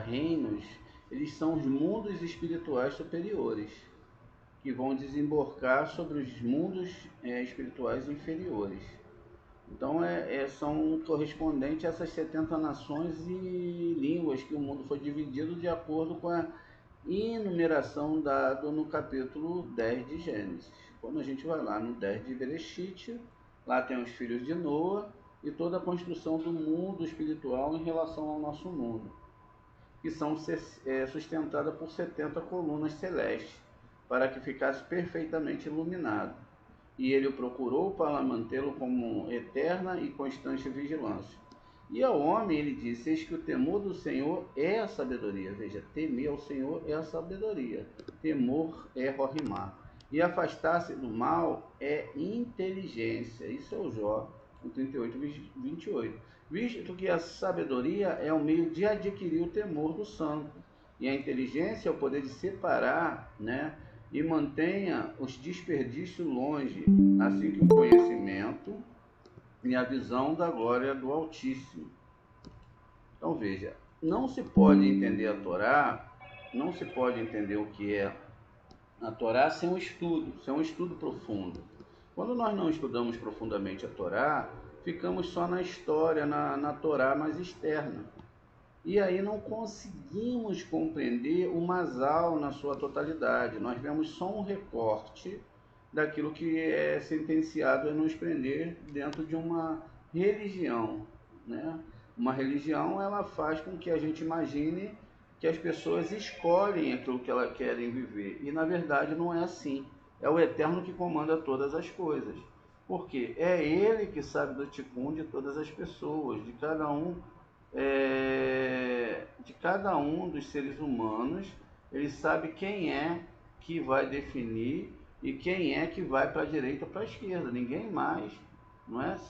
Reinos, eles são os mundos espirituais superiores, que vão desembocar sobre os mundos espirituais inferiores. Então, são correspondentes a essas 70 nações e línguas que o mundo foi dividido de acordo com a enumeração dada no capítulo 10 de Gênesis. Quando a gente vai lá no 10 de Bereshit, lá tem os filhos de Noa e toda a construção do mundo espiritual em relação ao nosso mundo, que são sustentadas por 70 colunas celestes, para que ficasse perfeitamente iluminado. E ele o procurou para mantê-lo como eterna e constante vigilância. E ao homem ele disse: eis que o temor do Senhor é a sabedoria. Veja, temer ao Senhor é a sabedoria. Temor é rohimá. E afastar-se do mal é inteligência. Isso é o Jó, 38, 28. Visto que a sabedoria é o meio de adquirir o temor do santo, e a inteligência é o poder de separar, e mantenha os desperdícios longe, assim que o conhecimento e a visão da glória do Altíssimo. Então veja, não se pode entender a Torá, não se pode entender o que é a Torá sem um estudo profundo. Quando nós não estudamos profundamente a Torá, ficamos só na história, na Torá mais externa. E aí não conseguimos compreender o Masal na sua totalidade. Nós vemos só um recorte daquilo que é sentenciado a nos prender dentro de uma religião, Uma religião, ela faz com que a gente imagine que as pessoas escolhem aquilo que elas querem viver. E na verdade não é assim. É o Eterno que comanda todas as coisas. Porque é Ele que sabe do tikkun de todas as pessoas, de cada um dos seres humanos. Ele sabe quem é que vai definir e quem é que vai para a direita ou para a esquerda. Ninguém mais,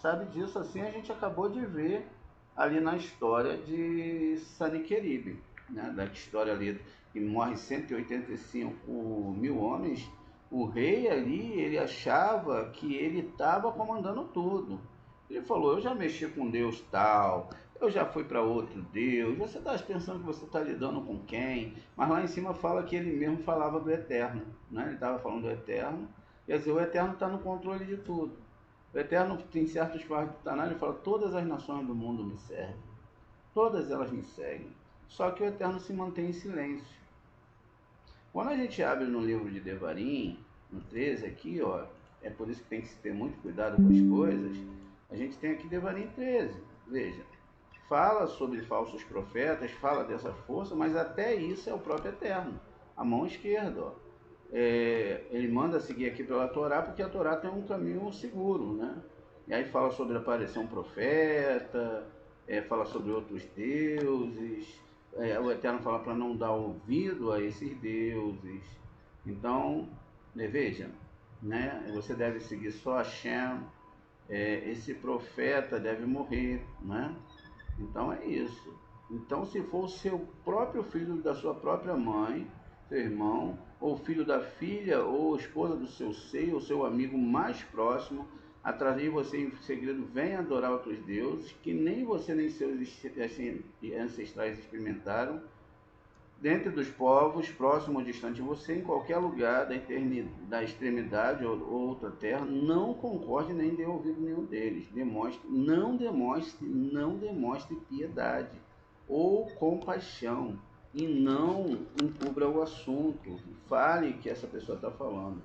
sabe disso. Assim a gente acabou de ver ali na história de Saniqueribe, da história ali que morre 185 mil homens. O rei ali, ele achava que ele estava comandando tudo. Ele falou: eu já mexi com Deus tal, eu já fui para outro Deus. Você está pensando que você está lidando com quem? Mas lá em cima fala que ele mesmo falava do Eterno, Ele estava falando do Eterno. Quer dizer, o Eterno está no controle de tudo. O Eterno, tem certos partes do Taná, ele fala: todas as nações do mundo me servem, todas elas me seguem. Só que o Eterno se mantém em silêncio. Quando a gente abre no livro de Devarim, no 13 aqui, é por isso que tem que se ter muito cuidado com as coisas. A gente tem aqui Devarim 13, veja, fala sobre falsos profetas, fala dessa força, mas até isso é o próprio Eterno, a mão esquerda, ele manda seguir aqui pela Torá, porque a Torá tem um caminho seguro, E aí fala sobre aparecer um profeta, fala sobre outros deuses, o Eterno fala para não dar ouvido a esses deuses. Então, veja, você deve seguir só Hashem, esse profeta deve morrer, Então é isso. Então, se for o seu próprio filho da sua própria mãe, seu irmão, ou filho da filha, ou esposa do seu seio, ou seu amigo mais próximo, atrair você em segredo, vem adorar outros deuses, que nem você nem seus ancestrais experimentaram, dentre dos povos, próximo ou distante de você, em qualquer lugar da extremidade ou outra terra, não concorde nem dê ouvido nenhum deles. Não demonstre piedade ou compaixão, e não encubra o assunto. Fale que essa pessoa está falando.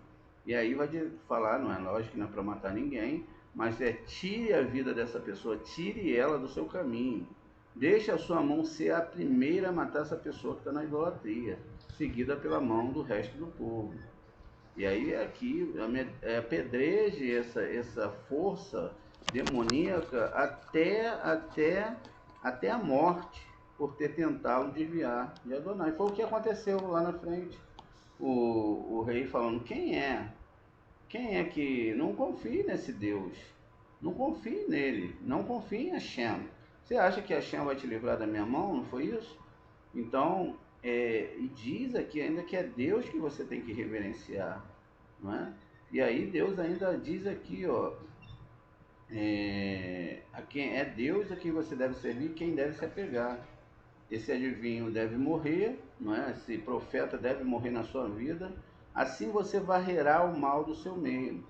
E aí vai falar, não é lógico que não é para matar ninguém, mas tire a vida dessa pessoa, tire ela do seu caminho. Deixa a sua mão ser a primeira a matar essa pessoa que está na idolatria, seguida pela mão do resto do povo. E aí aqui apedreje essa força demoníaca até a morte, por ter tentado desviar de Adonai. Foi o que aconteceu lá na frente. O rei falando, quem é? Quem é que não confie nesse Deus? Não confie nele, não confie em Hashem. Você acha que Hashem vai te livrar da minha mão? Não foi isso? Então, e diz aqui ainda que é Deus que você tem que reverenciar, não é? E aí Deus ainda diz aqui, ó, a quem é Deus a quem você deve servir, quem deve se apegar. Esse adivinho deve morrer, não é? Esse profeta deve morrer na sua vida. Assim você varrerá o mal do seu meio.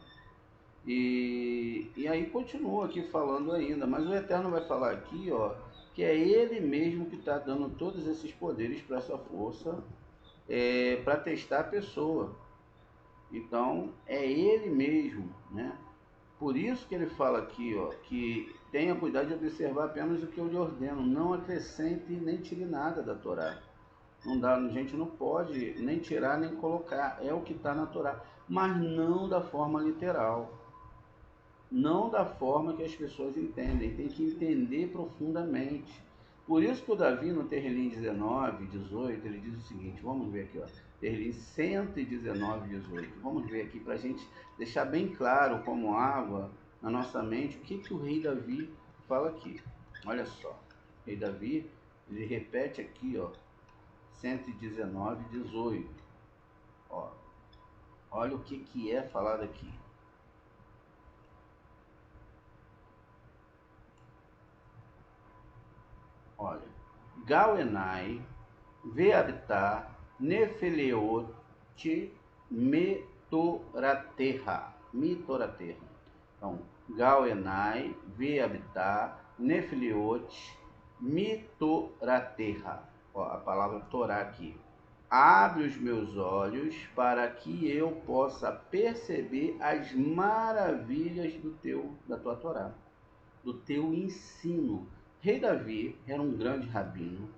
E aí continua aqui falando ainda, mas o Eterno vai falar aqui, ó, que é Ele mesmo que está dando todos esses poderes para essa força, para testar a pessoa. Então é Ele mesmo, né? Por isso que ele fala aqui, ó, que tenha cuidado de observar apenas o que eu lhe ordeno, não acrescente nem tire nada da Torá. Não dá, a gente não pode nem tirar nem colocar, é o que está na Torá, mas não da forma literal. Não da forma que as pessoas entendem, tem que entender profundamente. Por isso que o Davi, no Terrilim 19, 18, ele diz o seguinte, vamos ver aqui, ó, Terrilim 119, 18, vamos ver aqui para a gente deixar bem claro como água na nossa mente, o que o rei Davi fala aqui. Olha só, o rei Davi, ele repete aqui, ó, 119, 18, ó, olha o que é falado aqui. Olha, Gauenai, Veabitá, Nefeleote, Mitoraterra. Então, Gauenai, Veabitá, Nefeleote, Mitoraterra. Ó, a palavra Torá aqui. Abre os meus olhos para que eu possa perceber as maravilhas da tua Torá, do teu ensino. Rei Davi era um grande rabino,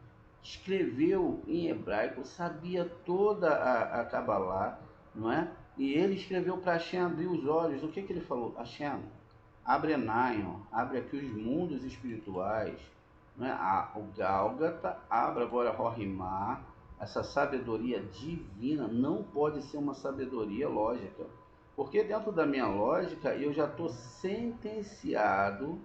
escreveu em hebraico, sabia toda a Kabbalah, não é? E ele escreveu para Hashem abrir os olhos. O que ele falou? Hashem, abre Enayon, abre aqui os mundos espirituais, não é? O Gálgata, abre agora Rohimá, essa sabedoria divina não pode ser uma sabedoria lógica, porque dentro da minha lógica eu já estou sentenciado,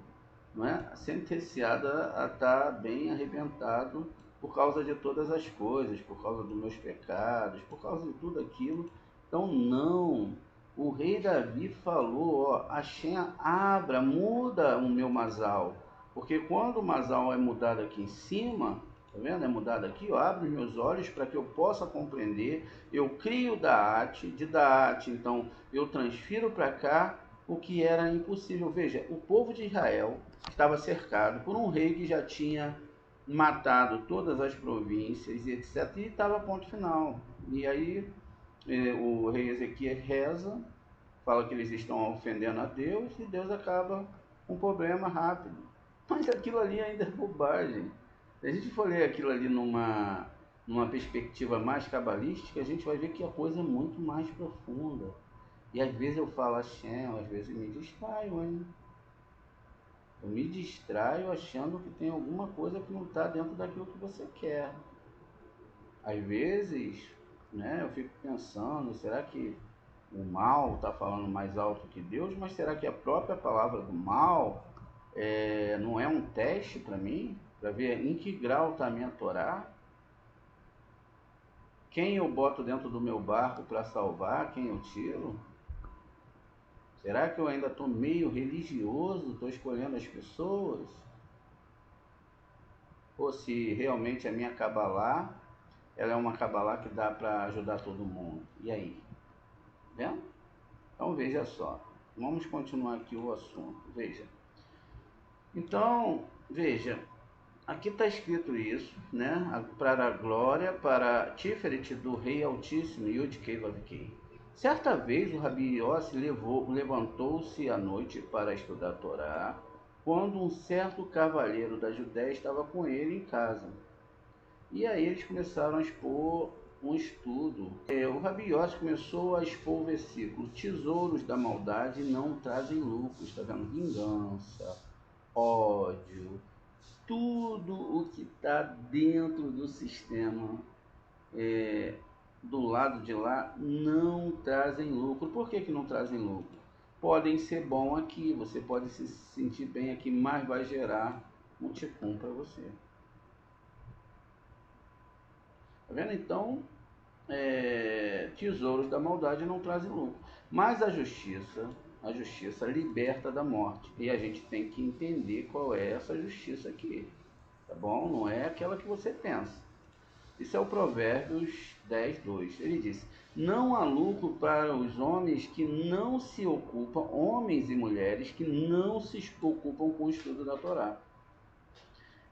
não é? Sentenciada a estar bem arrebentado por causa de todas as coisas, por causa dos meus pecados, por causa de tudo aquilo. Então não, o rei Davi falou, ó, Hashem, abra, muda o meu masal, porque quando o masal é mudado aqui em cima, tá vendo? É mudado aqui, ó, abre os meus olhos para que eu possa compreender, eu crio Daat, de Daat, então eu transfiro para cá o que era impossível. Veja, o povo de Israel estava cercado por um rei que já tinha matado todas as províncias e etc. E estava a ponto final. E aí o rei Ezequias reza, fala que eles estão ofendendo a Deus e Deus acaba com um problema rápido. Mas aquilo ali ainda é bobagem. Se a gente for ler aquilo ali numa perspectiva mais cabalística, a gente vai ver que a coisa é muito mais profunda. E às vezes eu falo Hashem, às vezes eu me distraio, hein? Eu me distraio achando que tem alguma coisa que não está dentro daquilo que você quer. Às vezes, né, eu fico pensando, será que o mal está falando mais alto que Deus? Mas será que a própria palavra do mal não é um teste para mim? Para ver em que grau está a minha Torá? Quem eu boto dentro do meu barco para salvar? Quem eu tiro? Será que eu ainda estou meio religioso? Estou escolhendo as pessoas? Ou se realmente a minha Kabbalah, ela é uma Kabbalah que dá para ajudar todo mundo? E aí? Vendo? Então veja só. Vamos continuar aqui o assunto. Veja. Então, veja. Aqui está escrito isso, né? Para a glória, para Tiferet do Rei Altíssimo, Yud-Kei Vav-Kei. Certa vez o Rabi Yossi levantou-se à noite para estudar a Torá, quando um certo cavaleiro da Judéia estava com ele em casa. E aí eles começaram a expor um estudo. O Rabi Yossi começou a expor o versículo: tesouros da maldade não trazem lucro. Está vendo? Vingança, ódio, tudo o que está dentro do sistema, do lado de lá, não trazem lucro. Por que não trazem lucro? Podem ser bom aqui, você pode se sentir bem aqui, mas vai gerar um ticum para você. Tá vendo? Então, tesouros da maldade não trazem lucro. Mas a justiça liberta da morte. E a gente tem que entender qual é essa justiça aqui. Tá bom? Não é aquela que você pensa. Isso é o Provérbios 10:2. Ele diz: não há lucro para os homens que não se ocupam, homens e mulheres que não se ocupam com o estudo da Torá.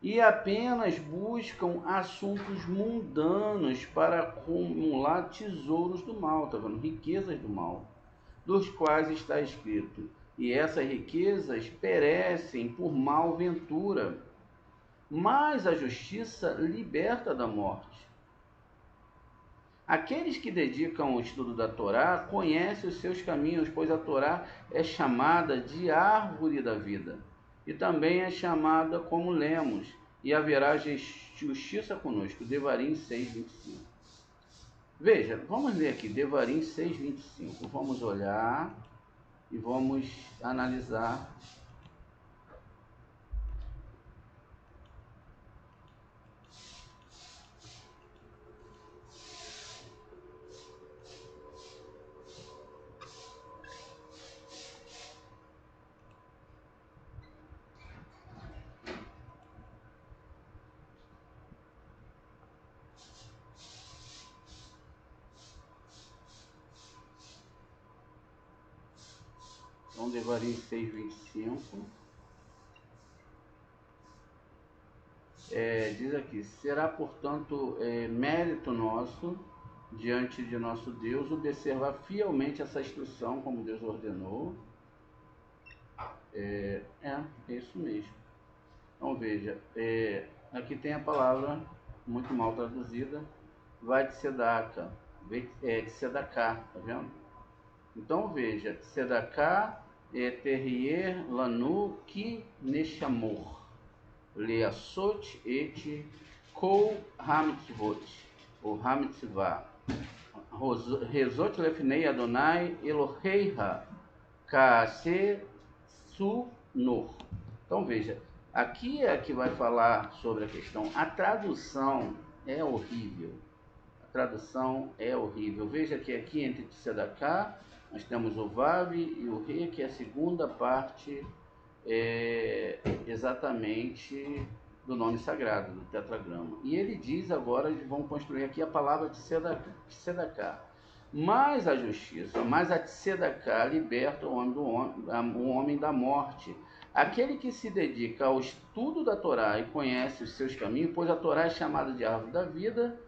E apenas buscam assuntos mundanos para acumular tesouros do mal, tá vendo? Riquezas do mal, dos quais está escrito: e essas riquezas perecem por malventura, mas a justiça liberta da morte. Aqueles que dedicam ao estudo da Torá conhecem os seus caminhos, pois a Torá é chamada de árvore da vida, e também é chamada como lemos, e haverá justiça conosco. Devarim 6:25. Veja, vamos ler aqui, Devarim 6:25. Vamos olhar e vamos analisar. Então, Devarim 6:25. Diz aqui: será, portanto, mérito nosso diante de nosso Deus observar fielmente essa instrução como Deus ordenou. É isso mesmo. Então veja, aqui tem a palavra muito mal traduzida, vai de Sedaca, de Sedacá, tá vendo? Então veja, Sedacá, Terrier, Lanu, Ki, Neshamor. Leasot et Kol Hamitzvot, ou Hamitzvah. Rezot lefnei Adonai Eloheiha Kaase Sunor. Então veja, aqui é que vai falar sobre a questão. A tradução é horrível. A tradução é horrível. Veja que aqui entre Tzedaká nós temos o Vav e o Re, que é a segunda parte exatamente do nome sagrado, do tetragrama. E ele diz agora, vamos construir aqui a palavra Tzedaká. Mas a justiça, mas a Tzedaká liberta o homem da morte. Aquele que se dedica ao estudo da Torá e conhece os seus caminhos, pois a Torá é chamada de árvore da vida,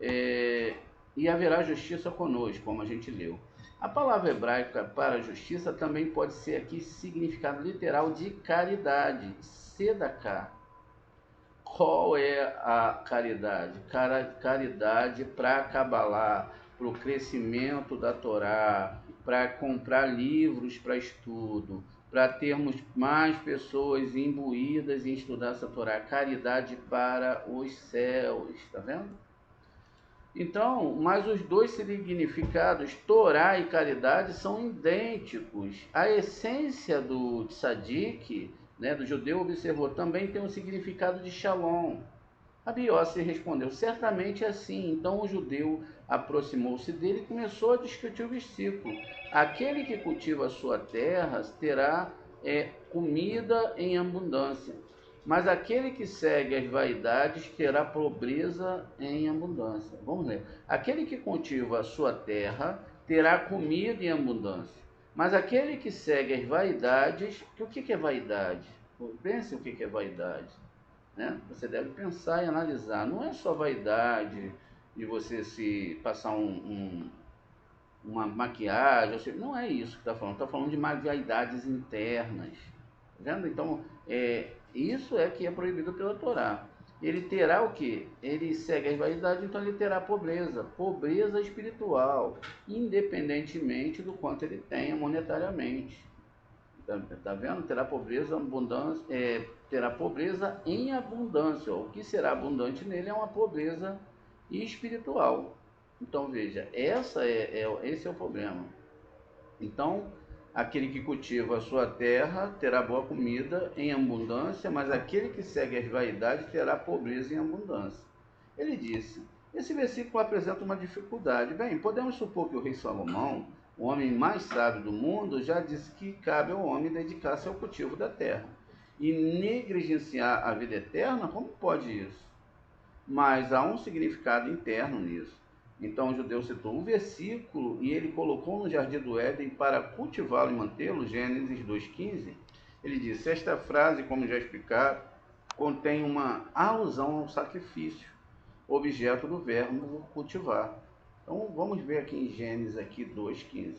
e haverá justiça conosco, como a gente leu. A palavra hebraica para justiça também pode ser aqui significado literal de caridade, sedaká. Qual é a caridade? Caridade para Cabalá, para o crescimento da Torá, para comprar livros para estudo, para termos mais pessoas imbuídas em estudar essa Torá. Caridade para os céus, está vendo? Então, mas os dois significados, Torá e caridade, são idênticos. A essência do tzadik, né, do judeu, observou, também tem um significado de shalom. Rabi Yossi respondeu, certamente é assim. Então o judeu aproximou-se dele e começou a discutir o versículo. Aquele que cultiva a sua terra terá comida em abundância. Mas aquele que segue as vaidades terá pobreza em abundância. Vamos ler. Aquele que cultiva a sua terra terá comida em abundância. Mas aquele que segue as vaidades, o que é vaidade? Pense o que é vaidade. Né? Você deve pensar e analisar. Não é só vaidade de você se passar uma maquiagem. Não é isso que está falando. Está falando de vaidades internas. Tá vendo? Então, Isso é que é proibido pela Torá. Ele terá o quê? Ele segue as vaidades, então ele terá pobreza espiritual, independentemente do quanto ele tenha monetariamente. Tá vendo? Terá pobreza, abundância, terá pobreza em abundância. O que será abundante nele é uma pobreza espiritual. Então veja, esse é o problema. Então, aquele que cultiva a sua terra terá boa comida em abundância, mas aquele que segue as vaidades terá pobreza em abundância. Ele disse, esse versículo apresenta uma dificuldade. Bem, podemos supor que o rei Salomão, o homem mais sábio do mundo, já disse que cabe ao homem dedicar-se ao cultivo da terra. E negligenciar a vida eterna, como pode isso? Mas há um significado interno nisso. Então o judeu citou o versículo e ele colocou no jardim do Éden para cultivá-lo e mantê-lo, Gênesis 2,15. Ele disse, esta frase, como já explicado, contém uma alusão ao sacrifício, objeto do verbo cultivar. Então vamos ver aqui em Gênesis aqui 2,15.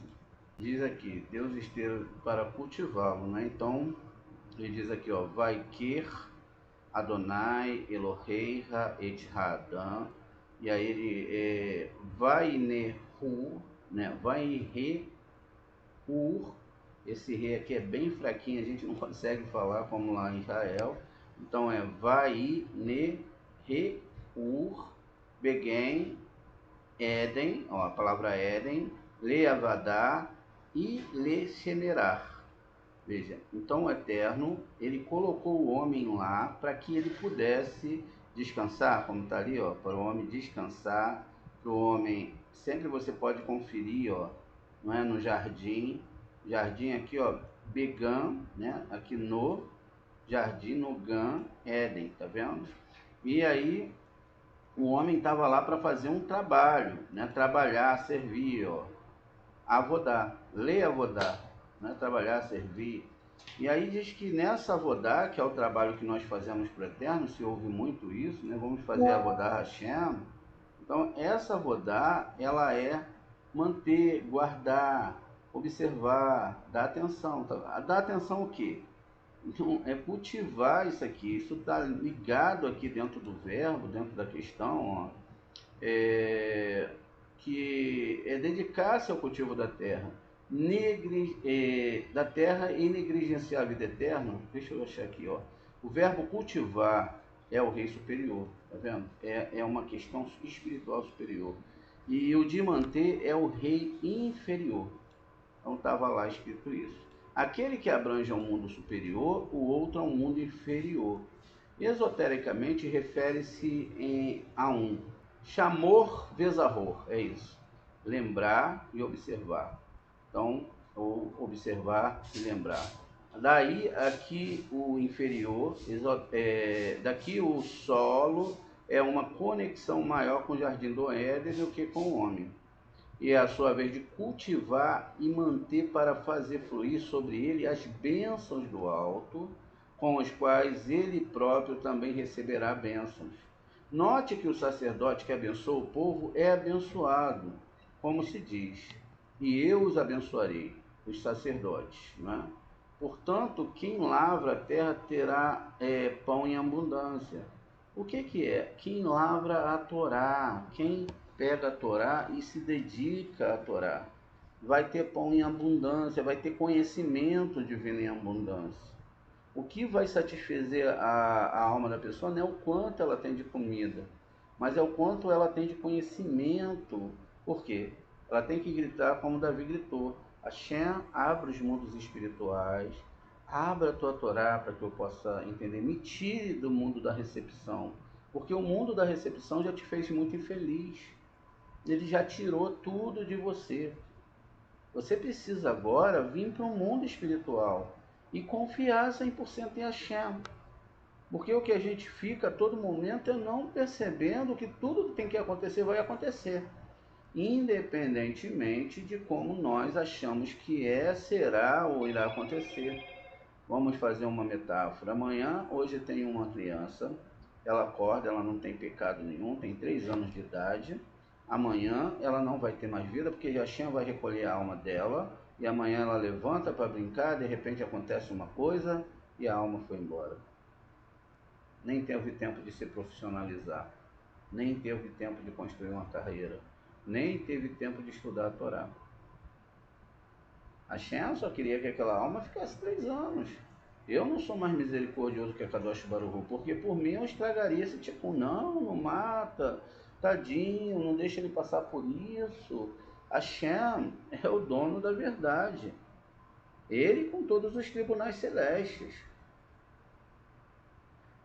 Diz aqui, Deus esteve para cultivá-lo, né? Então ele diz aqui, ó, vai quer Adonai Elohecha et Hadam, e aí ele vai nehu, né? Vai re ur. Esse re aqui é bem fraquinho, a gente não consegue falar como lá em Israel. Então é vai ne re ur begen Éden, ó, a palavra Éden, leavadá e le semerar. Veja, então o Eterno, ele colocou o homem lá para que ele pudesse descansar, como está ali, ó, para o homem descansar, para o homem, sempre você pode conferir, ó, não é, no jardim aqui, ó, Begam, né, aqui no jardim, no Gan, Éden, tá vendo? E aí, o homem estava lá para fazer um trabalho, né, trabalhar, servir, ó, avodar, lê avodar, né? Trabalhar, servir. E aí diz que nessa avodar, que é o trabalho que nós fazemos para o Eterno, se ouve muito isso, né? Vamos fazer avodar Hashem. Então essa avodar, ela é manter, guardar, observar, dar atenção. Dar atenção o quê? Então é cultivar isso aqui. Isso está ligado aqui dentro do verbo, dentro da questão, ó. Que é dedicar-se ao cultivo da terra, da terra e negligenciar a vida eterna. Deixa eu achar aqui, ó. O verbo cultivar é o rei superior, tá vendo? É uma questão espiritual superior. E o de manter é o rei inferior. Então estava lá escrito isso. Aquele que abrange ao mundo superior, o outro ao mundo inferior. Esotericamente refere-se a um chamor vezarror, é isso. Lembrar e observar. Então, ou observar e lembrar. Daí aqui o inferior, daqui o solo é uma conexão maior com o jardim do Éden do que com o homem. E é a sua vez de cultivar e manter para fazer fluir sobre ele as bênçãos do alto, com as quais ele próprio também receberá bênçãos. Note que o sacerdote que abençoa o povo é abençoado, como se diz, e eu os abençoarei, os sacerdotes. Né? Portanto, quem lavra a terra terá pão em abundância. O que é? Quem lavra a Torá, quem pega a Torá e se dedica à Torá, vai ter pão em abundância, vai ter conhecimento divino em abundância. O que vai satisfazer a alma da pessoa não é o quanto ela tem de comida, mas é o quanto ela tem de conhecimento. Por quê? Ela tem que gritar como Davi gritou: Hashem, abre os mundos espirituais, abra a tua Torá para que eu possa entender, me tire do mundo da recepção, porque o mundo da recepção já te fez muito infeliz, ele já tirou tudo de você. Você precisa agora vir para o mundo espiritual e confiar 100% em Hashem. Porque o que a gente fica a todo momento é não percebendo que tudo que tem que acontecer vai acontecer, independentemente de como nós achamos que será ou irá acontecer. Vamos fazer uma metáfora. Amanhã, hoje tem uma criança, ela acorda, ela não tem pecado nenhum, tem 3 anos de idade. Amanhã ela não vai ter mais vida, porque Hashem vai recolher a alma dela, e amanhã ela levanta para brincar, de repente acontece uma coisa, e a alma foi embora. Nem teve tempo de se profissionalizar, nem teve tempo de construir uma carreira, nem teve tempo de estudar a Torá. Hashem só queria que aquela alma ficasse 3 anos. Eu não sou mais misericordioso que a Kadosh Baruch Hu, porque por mim eu estragaria esse tipo, não mata, tadinho, não deixa ele passar por isso. Hashem é o dono da verdade. Ele com todos os tribunais celestes.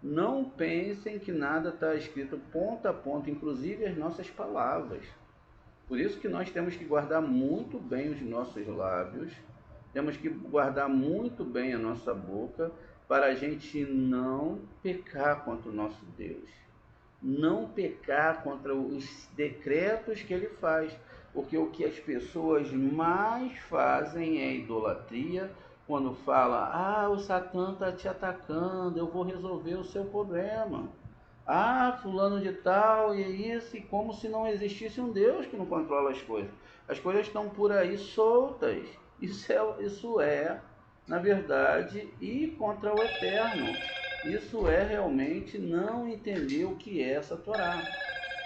Não pensem que nada está escrito ponto a ponto, inclusive as nossas palavras. Por isso que nós temos que guardar muito bem os nossos lábios, temos que guardar muito bem a nossa boca, para a gente não pecar contra o nosso Deus. Não pecar contra os decretos que ele faz. Porque o que as pessoas mais fazem é idolatria. Quando fala, o Satã está te atacando, eu vou resolver o seu problema. Fulano de tal, e isso, e como se não existisse um Deus que não controla as coisas. As coisas estão por aí soltas. Isso é, na verdade, ir contra o Eterno. Isso é realmente não entender o que é essa Torá.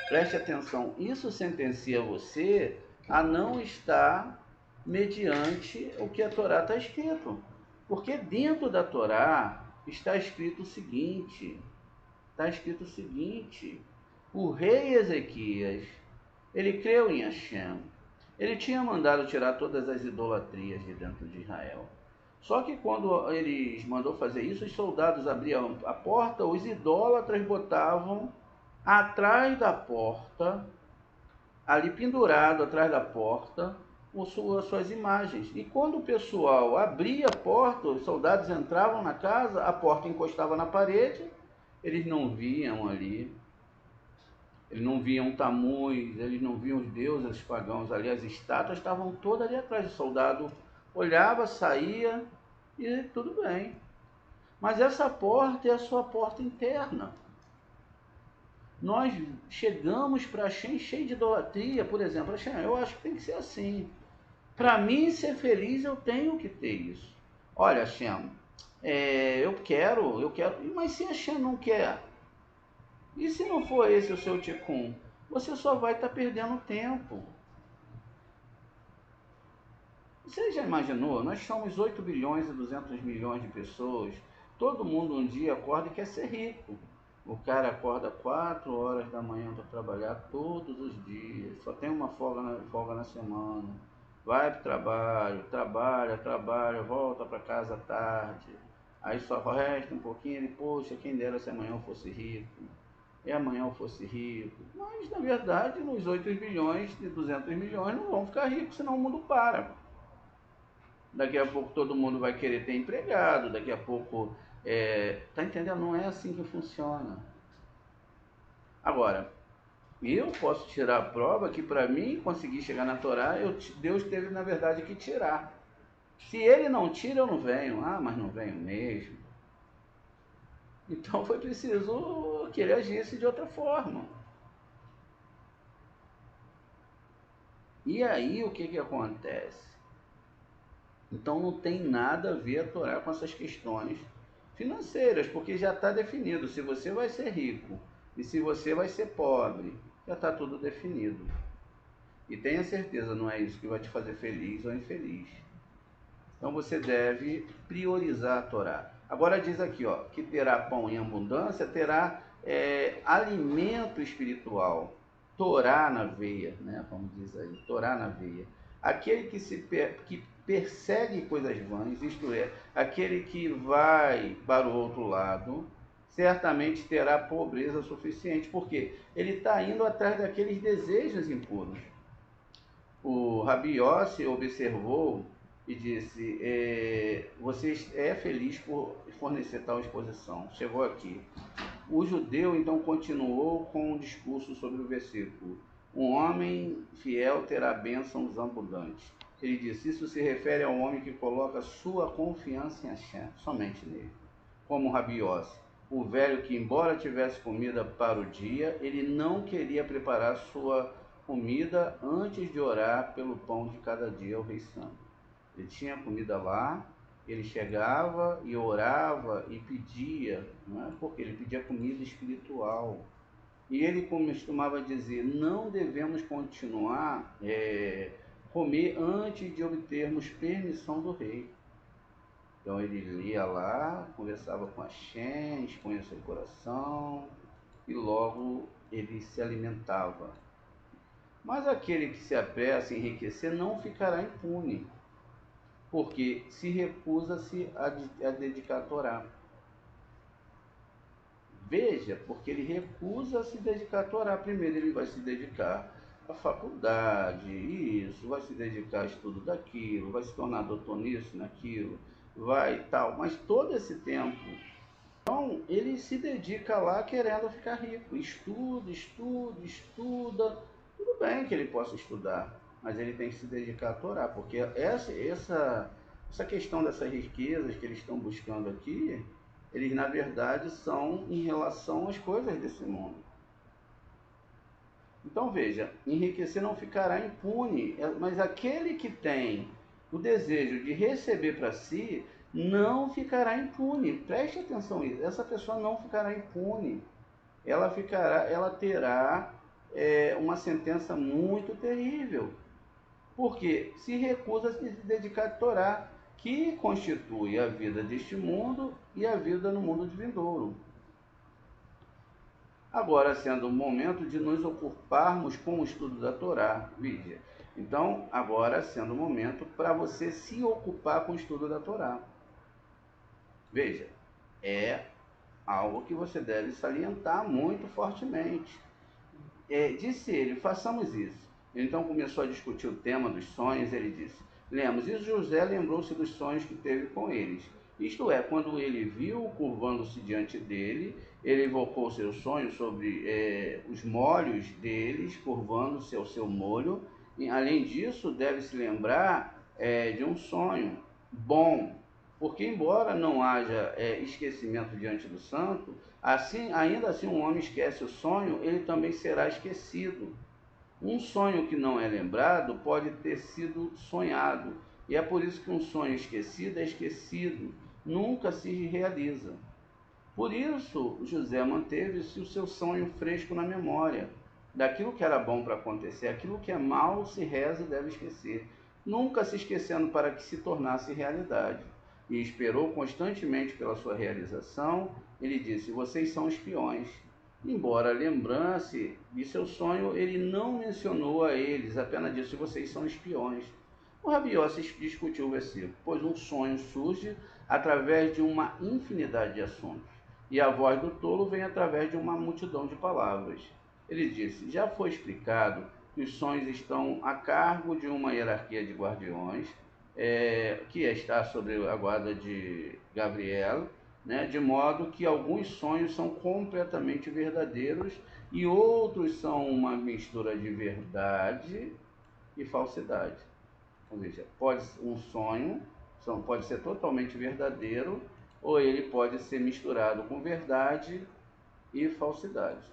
Preste atenção, isso sentencia você a não estar mediante o que a Torá está escrito. Porque dentro da Torá está escrito o seguinte, o rei Ezequias, ele creu em Hashem, ele tinha mandado tirar todas as idolatrias de dentro de Israel. Só que quando eles mandou fazer isso, os soldados abriam a porta, os idólatras botavam atrás da porta, ali pendurado atrás da porta, suas imagens. E quando o pessoal abria a porta, os soldados entravam na casa, a porta encostava na parede, eles não viam ali, eles não viam Tammuz, eles não viam os deuses pagãos ali, as estátuas estavam todas ali atrás. O soldado olhava, saía e tudo bem. Mas essa porta é a sua porta interna. Nós chegamos para Hashem cheio de idolatria, por exemplo. Hashem, eu acho que tem que ser assim. Para mim ser feliz, eu tenho que ter isso. Olha, Hashem, eu quero, mas se Hashem não quer, e se não for esse o seu tikkun, você só vai estar perdendo tempo. Você já imaginou? Nós somos 8 bilhões e 200 milhões de pessoas. Todo mundo um dia acorda e quer ser rico. O cara acorda 4 horas da manhã para trabalhar todos os dias. Só tem uma folga na semana. Vai para o trabalha, volta para casa à tarde. Aí só resta um pouquinho, ele, poxa, quem dera se amanhã eu fosse rico. E amanhã eu fosse rico. Mas, na verdade, nos 8 bilhões e 200 milhões não vão ficar ricos, senão o mundo para. Daqui a pouco todo mundo vai querer ter empregado, daqui a pouco... tá entendendo? Não é assim que funciona. Agora, eu posso tirar a prova que para mim conseguir chegar na Torá, Deus teve, na verdade, que tirar. Se ele não tira, eu não venho. Mas não venho mesmo. Então foi preciso que ele agisse de outra forma. E aí o que acontece? Então não tem nada a ver a Torá com essas questões financeiras, porque já está definido se você vai ser rico e se você vai ser pobre, já está tudo definido. E tenha certeza, não é isso que vai te fazer feliz ou infeliz. Então você deve priorizar a Torá. Agora diz aqui, que terá pão em abundância, terá alimento espiritual, Torá na veia, né? Como diz aí, Torá na veia. Aquele que persegue coisas vãs, isto é, aquele que vai para o outro lado, certamente terá pobreza suficiente, porque ele está indo atrás daqueles desejos impuros. O Rabi Yossi observou e disse, você é feliz por fornecer tal exposição. Chegou aqui. O judeu então continuou com um discurso sobre o versículo. Um homem fiel terá bênçãos abundantes. Ele disse, isso se refere ao homem que coloca sua confiança em Hashem, somente nele. Como Rabi Yossi, o velho que, embora tivesse comida para o dia, ele não queria preparar sua comida antes de orar pelo pão de cada dia ao Rei Santo. Ele tinha comida lá, ele chegava e orava e pedia, não é? Porque ele pedia comida espiritual. E ele costumava dizer, não devemos continuar comer antes de obtermos permissão do rei. Então ele ia lá, conversava com Hashem, expunha seu coração e logo ele se alimentava. Mas aquele que se apressa em enriquecer não ficará impune, porque se recusa-se a dedicar a Torá. Veja, porque ele recusa se dedicar a Torá. Primeiro ele vai se dedicar à faculdade, isso, vai se dedicar ao estudo daquilo, vai se tornar doutor nisso, naquilo, vai tal. Mas todo esse tempo, então ele se dedica lá querendo ficar rico. Estuda, estuda, estuda. Tudo bem que ele possa estudar, mas ele tem que se dedicar a Torá, porque essa questão dessas riquezas que eles estão buscando aqui, eles na verdade são em relação às coisas desse mundo. Então veja, enriquecer não ficará impune, mas aquele que tem o desejo de receber para si, não ficará impune. Preste atenção nisso, essa pessoa não ficará impune. Ela terá uma sentença muito terrível, porque se recusa a se dedicar a Torá, que constitui a vida deste mundo e a vida no mundo de vindouro. Agora, sendo o momento de nos ocuparmos com o estudo da Torá, veja. Então, agora sendo o momento para você se ocupar com o estudo da Torá. Veja, é algo que você deve salientar muito fortemente. Disse ele, façamos isso. Então começou a discutir o tema dos sonhos, ele disse, lemos, e José lembrou-se dos sonhos que teve com eles. Isto é, quando ele viu curvando-se diante dele, ele evocou seus sonhos sobre os molhos deles, curvando-se ao seu molho. E, além disso, deve se lembrar de um sonho bom, porque embora não haja esquecimento diante do santo, assim, ainda assim um homem esquece o sonho, ele também será esquecido. Um sonho que não é lembrado pode ter sido sonhado, e é por isso que um sonho esquecido é esquecido, nunca se realiza. Por isso, José manteve-se o seu sonho fresco na memória, daquilo que era bom para acontecer, aquilo que é mal se reza e deve esquecer, nunca se esquecendo para que se tornasse realidade. E esperou constantemente pela sua realização. Ele disse, vocês são espiões. Embora lembrance de seu sonho, ele não mencionou a eles, apenas disse, vocês são espiões. O Rabi Yossi discutiu o versículo, pois um sonho surge através de uma infinidade de assuntos, e a voz do tolo vem através de uma multidão de palavras. Ele disse, já foi explicado que os sonhos estão a cargo de uma hierarquia de guardiões, que está sob a guarda de Gabriel, né, de modo que alguns sonhos são completamente verdadeiros e outros são uma mistura de verdade e falsidade. Ou seja, um sonho pode ser totalmente verdadeiro ou ele pode ser misturado com verdade e falsidade.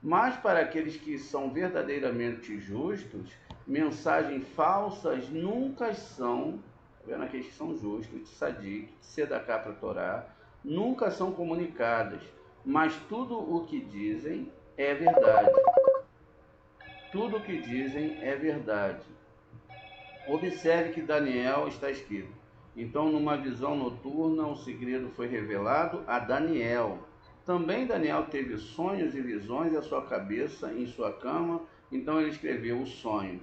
Mas para aqueles que são verdadeiramente justos, mensagens falsas nunca são, vendo aqueles que são justos, tzadik, tzedakah para Torá, nunca são comunicadas, mas tudo o que dizem é verdade. Tudo o que dizem é verdade. Observe que Daniel está escrito. Então, numa visão noturna, o segredo foi revelado a Daniel. Também Daniel teve sonhos e visões à sua cabeça, em sua cama, então ele escreveu o sonho.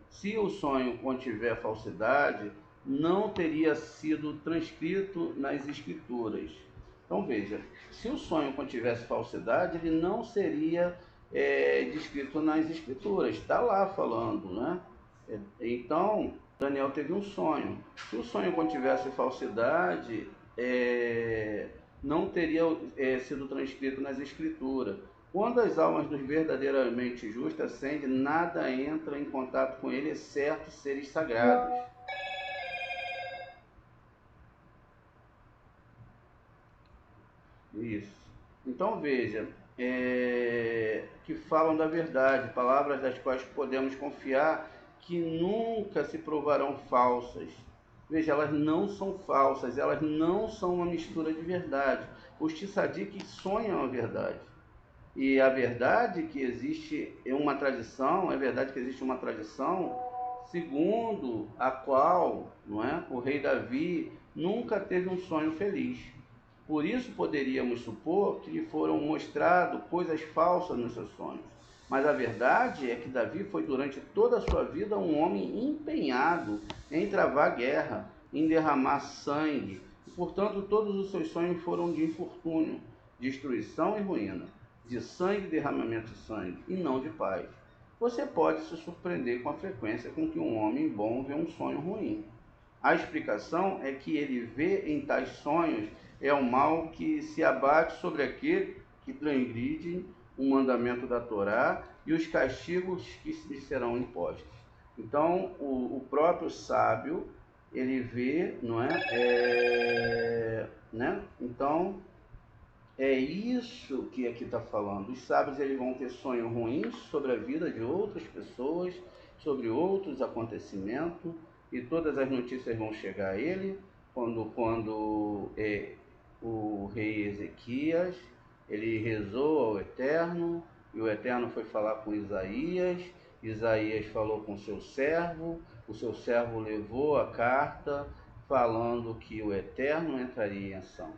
Se o sonho contiver falsidade, não teria sido transcrito nas escrituras. Então veja, se o sonho contivesse falsidade, ele não seria descrito nas escrituras, está lá falando, né? Então, Daniel teve um sonho. Se o sonho contivesse falsidade, não teria sido transcrito nas escrituras. Quando as almas dos verdadeiramente justos ascendem, nada entra em contato com ele, exceto seres sagrados. Isso. Então veja, que falam da verdade, palavras das quais podemos confiar que nunca se provarão falsas. Veja, elas não são falsas, elas não são uma mistura de verdade. Os tzadikim sonham a verdade. E a verdade que existe em uma tradição, é verdade que existe uma tradição segundo a qual, não é, o rei Davi nunca teve um sonho feliz. Por isso poderíamos supor que lhe foram mostradas coisas falsas nos seus sonhos. Mas a verdade é que Davi foi durante toda a sua vida um homem empenhado em travar guerra, em derramar sangue. E, portanto, todos os seus sonhos foram de infortúnio, destruição e ruína, de sangue e derramamento de sangue, e não de paz. Você pode se surpreender com a frequência com que um homem bom vê um sonho ruim. A explicação é que ele vê em tais sonhos é o mal que se abate sobre aquele que transgride o mandamento da Torá e os castigos que lhe serão impostos. Então, o próprio sábio, ele vê, não é? Né? Então, é isso que aqui está falando. Os sábios eles vão ter sonhos ruins sobre a vida de outras pessoas, sobre outros acontecimentos, e todas as notícias vão chegar a ele quando o rei Ezequias ele rezou ao Eterno, e o Eterno foi falar com Isaías. Isaías falou com o seu servo levou a carta falando que o Eterno entraria em ação.